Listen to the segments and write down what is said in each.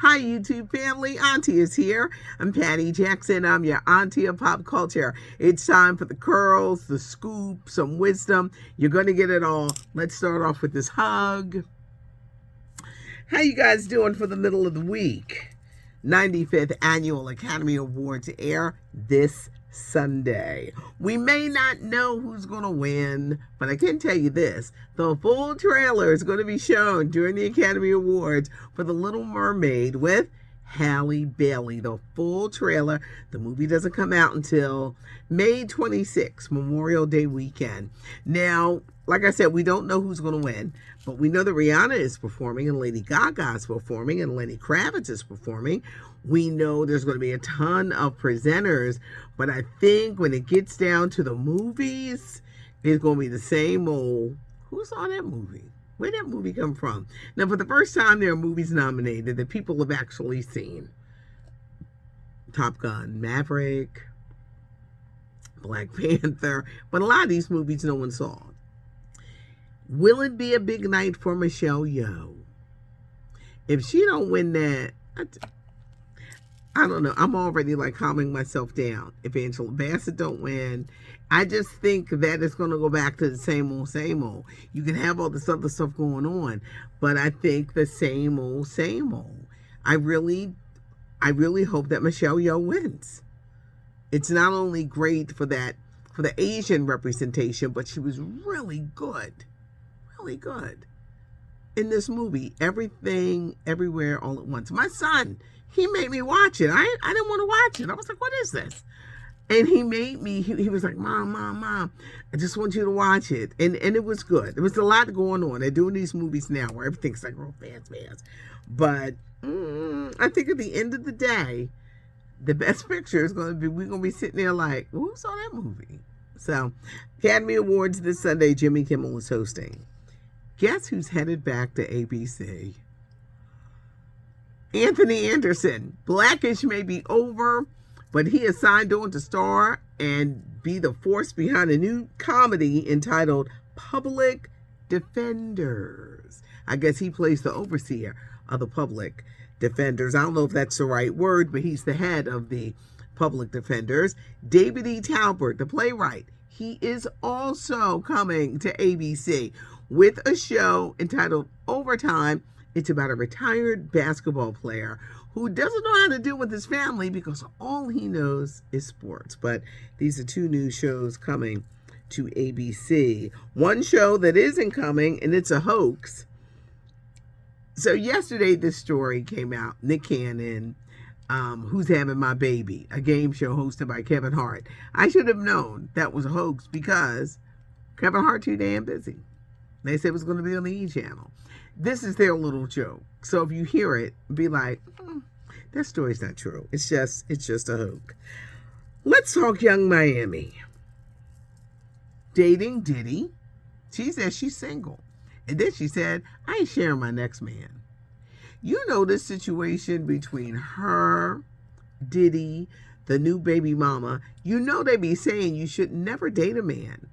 Hi, YouTube family. Auntie is here. I'm Patty Jackson. I'm your auntie of pop culture. It's time for the curls, the scoop, some wisdom. You're going to get it all. Let's start off with this hug. How you guys doing for the middle of the week? 95th Annual Academy Awards air this Sunday. We may not know who's going to win, but I can tell you this. The full trailer is going to be shown during the Academy Awards for The Little Mermaid with Halle Bailey. The full trailer. The movie doesn't come out until May 26th, Memorial Day weekend. Now, like I said, we don't know who's going to win, but we know that Rihanna is performing and Lady Gaga is performing and Lenny Kravitz is performing. We know there's going to be a ton of presenters, but I think when it gets down to the movies, it's going to be the same old. Who saw that movie? Where did that movie come from? Now, for the first time, there are movies nominated that people have actually seen. Top Gun, Maverick, Black Panther, but a lot of these movies no one saw. Will it be a big night for Michelle Yeoh? If she don't win that, I don't know. I'm already like calming myself down. If Angela Bassett don't win, I just think that it's going to go back to the same old, same old. You can have all this other stuff going on, but I think the same old, same old. I really hope that Michelle Yeoh wins. It's not only great for the Asian representation, but she was really good in this movie. Everything, everywhere, all at once. My son, he made me watch it. I didn't want to watch it. I was like, what is this? And he made me, he was like, Mom, I just want you to watch it. And it was good. There was a lot going on. They're doing these movies now where everything's like real fast. But I think at the end of the day, the best picture is going to be, we're going to be sitting there like, who saw that movie? So, Academy Awards this Sunday, Jimmy Kimmel is hosting. Guess who's headed back to ABC? Anthony Anderson. Blackish may be over, but he is signed on to star and be the force behind a new comedy entitled Public Defenders. I guess he plays the overseer of the Public Defenders. I don't know if that's the right word, but he's the head of the Public Defenders. David E. Talbert, the playwright, he is also coming to ABC with a show entitled Overtime. It's about a retired basketball player who doesn't know how to deal with his family because all he knows is sports. But these are two new shows coming to ABC. One show that isn't coming, and it's a hoax. So yesterday this story came out. Nick Cannon, Who's Having My Baby, a game show hosted by Kevin Hart. I should have known that was a hoax because Kevin Hart too damn busy. They said it was going to be on the E! channel. This is their little joke. So if you hear it, be like, that story's not true. It's just a hoax. Let's talk Young Miami. Dating Diddy. She says she's single. And then she said, I ain't sharing my next man. You know this situation between her, Diddy, the new baby mama. You know they be saying you should never date a man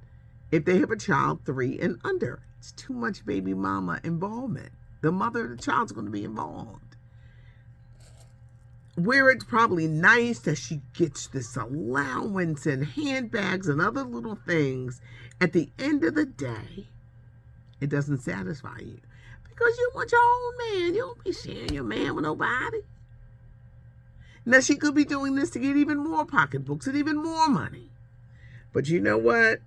if they have a child 3 and under. It's too much baby mama involvement. The mother of the child's going to be involved. Where it's probably nice that she gets this allowance and handbags and other little things, at the end of the day, it doesn't satisfy you. Because you want your own man. You don't be sharing your man with nobody. Now, she could be doing this to get even more pocketbooks and even more money. But you know what?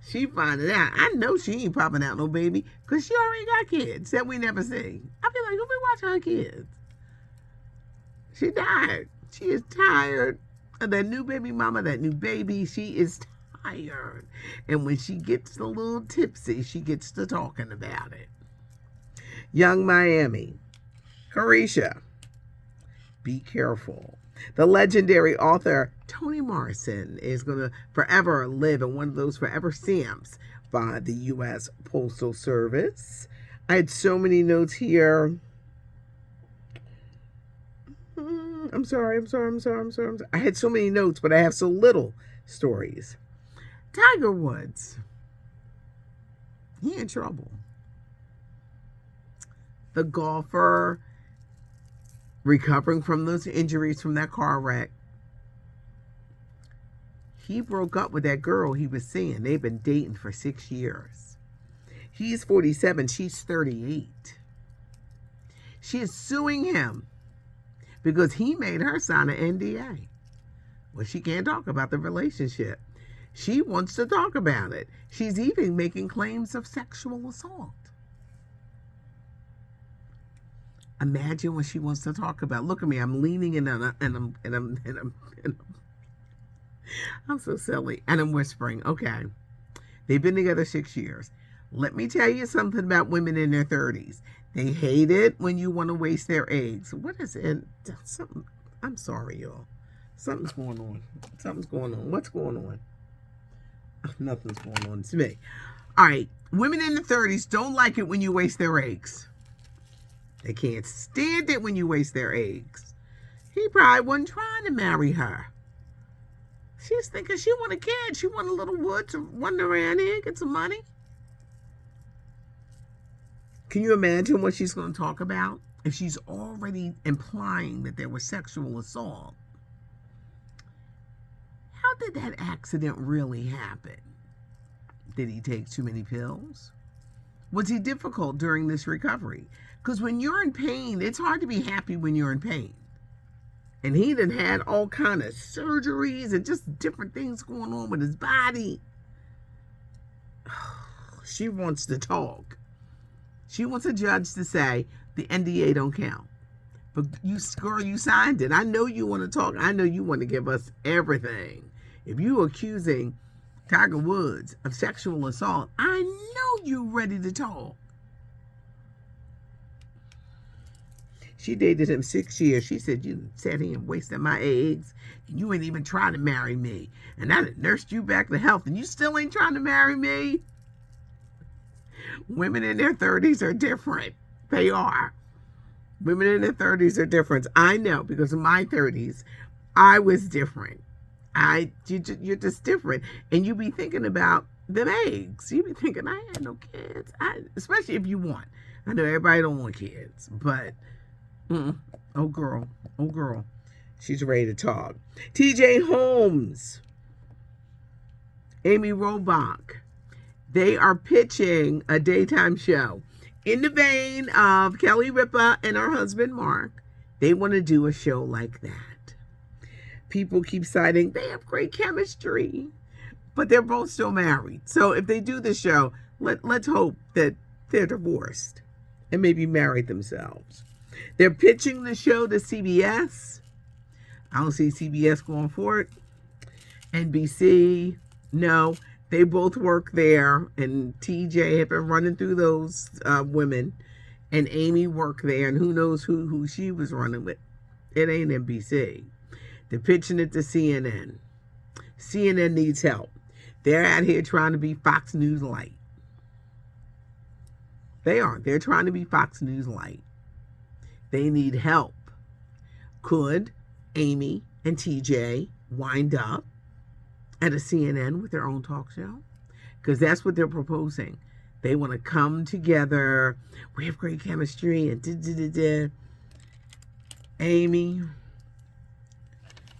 She finding out. I know she ain't popping out no baby because she already got kids that we never see. I be like, who be watching her kids? She tired. She is tired of that new baby mama, that new baby. She is tired. And when she gets a little tipsy, she gets to talking about it. Young Miami. Carisha. Be careful. The legendary author Toni Morrison is going to forever live in one of those forever stamps by the U.S. Postal Service. I had so many notes here. I'm sorry. I had so many notes, but I have so little stories. Tiger Woods. He in trouble. The golfer recovering from those injuries from that car wreck. He broke up with that girl he was seeing. They've been dating for 6 years. He's 47. She's 38. She is suing him because he made her sign an NDA. Well, she can't talk about the relationship. She wants to talk about it. She's even making claims of sexual assault. Imagine what she wants to talk about. Look at me. I'm leaning in and I'm so silly. And I'm whispering. Okay. They've been together 6 years. Let me tell you something about women in their 30s. They hate it when you want to waste their eggs. What is it? Something. I'm sorry, y'all. Something's going on. Something's going on. What's going on? Nothing's going on. It's me. All right. Women in the 30s don't like it when you waste their eggs. They can't stand it when you waste their eggs. He probably wasn't trying to marry her. She's thinking she want a kid. She want a little wood to wander around here, get some money. Can you imagine what she's going to talk about? If she's already implying that there was sexual assault, how did that accident really happen? Did he take too many pills? Was he difficult during this recovery? Because when you're in pain, it's hard to be happy when you're in pain. And he done had all kind of surgeries and just different things going on with his body. She wants to talk. She wants a judge to say the NDA don't count. But you, girl, you signed it. I know you want to talk. I know you want to give us everything. If you accusing Tiger Woods of sexual assault, I know you're ready to talk. She dated him 6 years. She said, you sat here and wasted my eggs. And you ain't even trying to marry me. And I done nursed you back to health. And you still ain't trying to marry me? Women in their 30s are different. They are. Women in their 30s are different. I know, because in my 30s, I was different. You're just different. And you be thinking about them eggs. You be thinking, I had no kids. Especially if you want. I know everybody don't want kids. But, oh girl. She's ready to talk. TJ Holmes. Amy Robach. They are pitching a daytime show. In the vein of Kelly Ripa and her husband, Mark, they want to do a show like that. People keep citing they have great chemistry, but they're both still married. So if they do the show, let's hope that they're divorced and maybe married themselves. They're pitching the show to CBS. I don't see CBS going for it. NBC, no. They both work there, and TJ had been running through those women, and Amy worked there, and who knows who she was running with. It ain't NBC. They're pitching it to CNN. CNN needs help. They're out here trying to be Fox News Light. They are. They're trying to be Fox News Light. They need help. Could Amy and TJ wind up at a CNN with their own talk show? Because that's what they're proposing. They want to come together. We have great chemistry and Amy,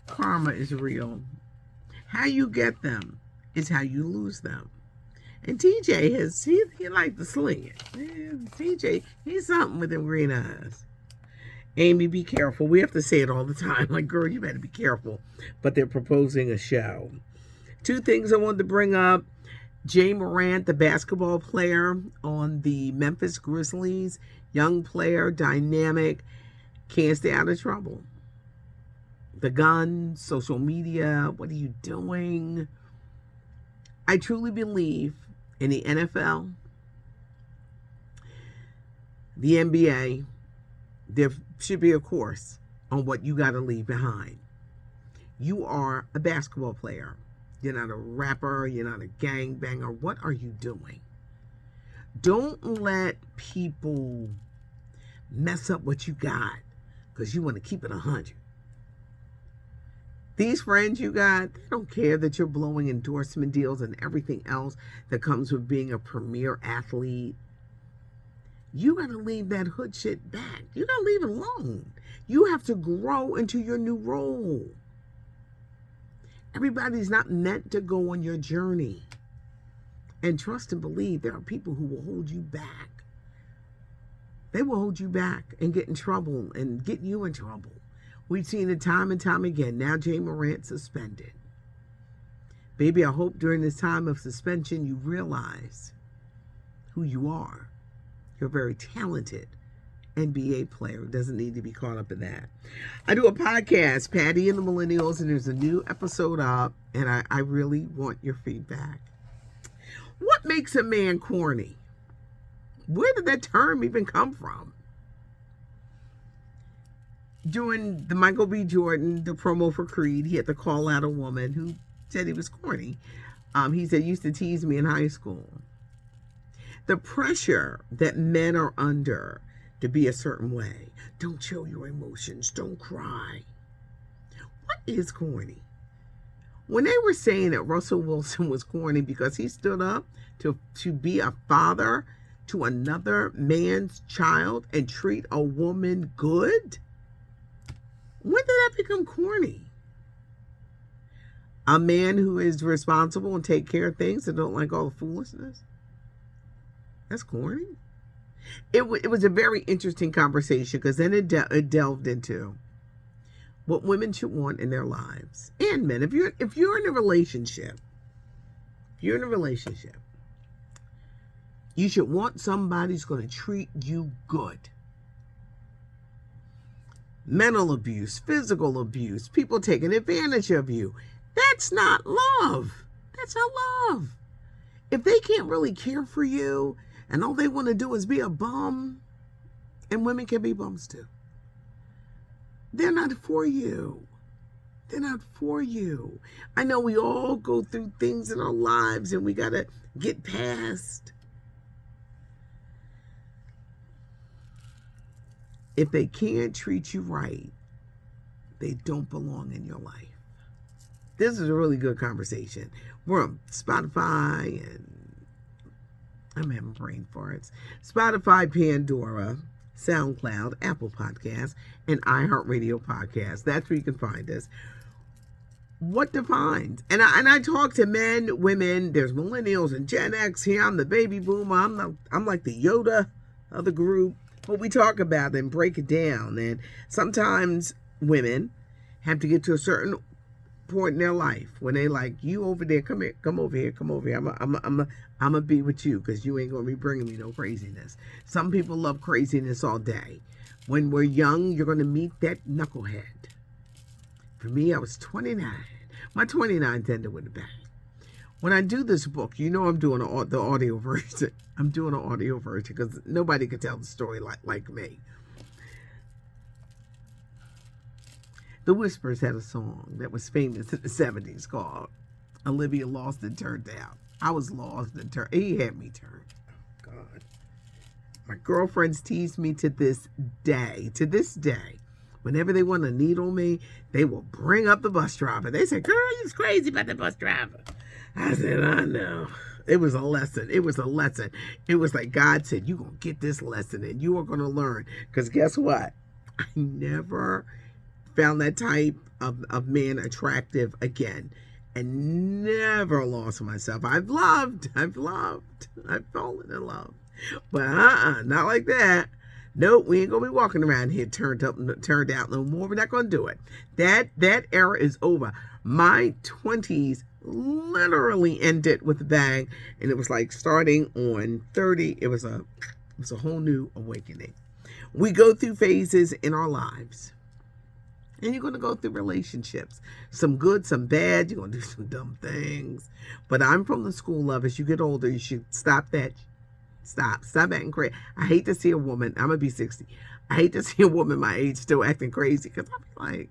karma is real. How you get them is how you lose them. And TJ he liked to sling it. TJ, he's something with them green eyes. Amy, be careful. We have to say it all the time. Like, girl, you better be careful. But they're proposing a show. Two things I wanted to bring up. Jay Morant, the basketball player on the Memphis Grizzlies, young player, dynamic, can't stay out of trouble. The gun, social media, what are you doing? I truly believe in the NFL, the NBA, there should be a course on what you got to leave behind. You are a basketball player. You're not a rapper. You're not a gangbanger. What are you doing? Don't let people mess up what you got because you want to keep it 100. These friends you got, they don't care that you're blowing endorsement deals and everything else that comes with being a premier athlete. You got to leave that hood shit back. You got to leave it alone. You have to grow into your new role. Everybody's not meant to go on your journey. And trust and believe there are people who will hold you back. They will hold you back and get in trouble and get you in trouble. We've seen it time and time again. Now Jay Morant suspended. Baby, I hope during this time of suspension you realize who you are. You're very talented. NBA player. Doesn't need to be caught up in that. I do a podcast, Patty and the Millennials, and there's a new episode up, and I really want your feedback. What makes a man corny? Where did that term even come from? During the Michael B. Jordan, the promo for Creed, he had to call out a woman who said he was corny. He said, used to tease me in high school. The pressure that men are under to be a certain way. Don't show your emotions. Don't cry. What is corny? When they were saying that Russell Wilson was corny because he stood up to be a father to another man's child and treat a woman good, when did that become corny? A man who is responsible and take care of things and don't like all the foolishness? That's corny. It was a very interesting conversation because then it delved into what women should want in their lives, and men. If you're in a relationship, you should want somebody who's going to treat you good. Mental abuse, physical abuse, people taking advantage of you. That's not love. That's not love. If they can't really care for you and all they want to do is be a bum, and women can be bums too, they're not for you. They're not for you. I know we all go through things in our lives and we got to get past. If they can't treat you right, they don't belong in your life. This is a really good conversation. We're on Spotify and I'm having brain farts. Spotify, Pandora, SoundCloud, Apple Podcasts, and iHeartRadio Podcasts. That's where you can find us. What defines? And I talk to men, women. There's millennials and Gen X. Here I'm the baby boomer. I'm like the Yoda of the group. But we talk about it and break it down. And sometimes women have to get to a certain point in their life when they like, you over there, come here, come over here. I'm gonna be with you because you ain't gonna be bringing me no craziness. Some people love craziness all day. When we're young, you're gonna meet that knucklehead. For me, I was 29. My 29th ended with a bang. When I do this book, you know I'm doing the audio version. I'm doing an audio version because nobody could tell the story like me. The Whispers had a song that was famous in the 70s called Olivia Lost and Turned Out. I was lost and turned. He had me turned. Oh, God. My girlfriends tease me to this day. To this day. Whenever they want to needle me, they will bring up the bus driver. They say, girl, you was crazy about the bus driver. I said, I know. It was a lesson. It was a lesson. It was like God said, you're going to get this lesson and you are going to learn. Because guess what? I never found that type of man attractive again. And never lost myself. I've loved. I've fallen in love. But not like that. Nope, we ain't gonna be walking around here turned out no more. We're not gonna do it. That era is over. My 20s literally ended with a bang, and it was like starting on 30. It was a whole new awakening. We go through phases in our lives. And you're going to go through relationships. Some good, some bad. You're going to do some dumb things. But I'm from the school of, as you get older, you should stop that. Stop acting crazy. I hate to see a woman. I'm going to be 60. I hate to see a woman my age still acting crazy. Because I'll be like,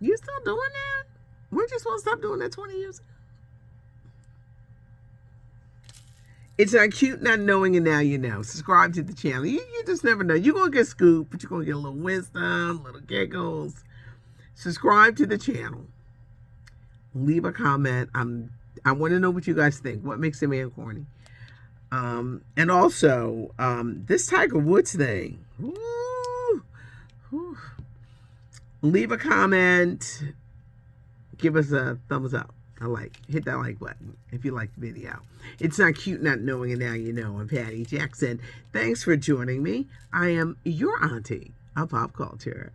you still doing that? Weren't you supposed to stop doing that 20 years ago? It's not cute not knowing, and now you know. Subscribe to the channel. You just never know. You're going to get scooped, but you're going to get a little wisdom, little giggles. Subscribe to the channel. Leave a comment. I want to know what you guys think. What makes a man corny? And also, this Tiger Woods thing. Woo, woo. Leave a comment. Give us a thumbs up. A like. Hit that like button if you like the video. It's not cute not knowing, and now you know. I'm Patty Jackson. Thanks for joining me. I am your auntie of pop culture.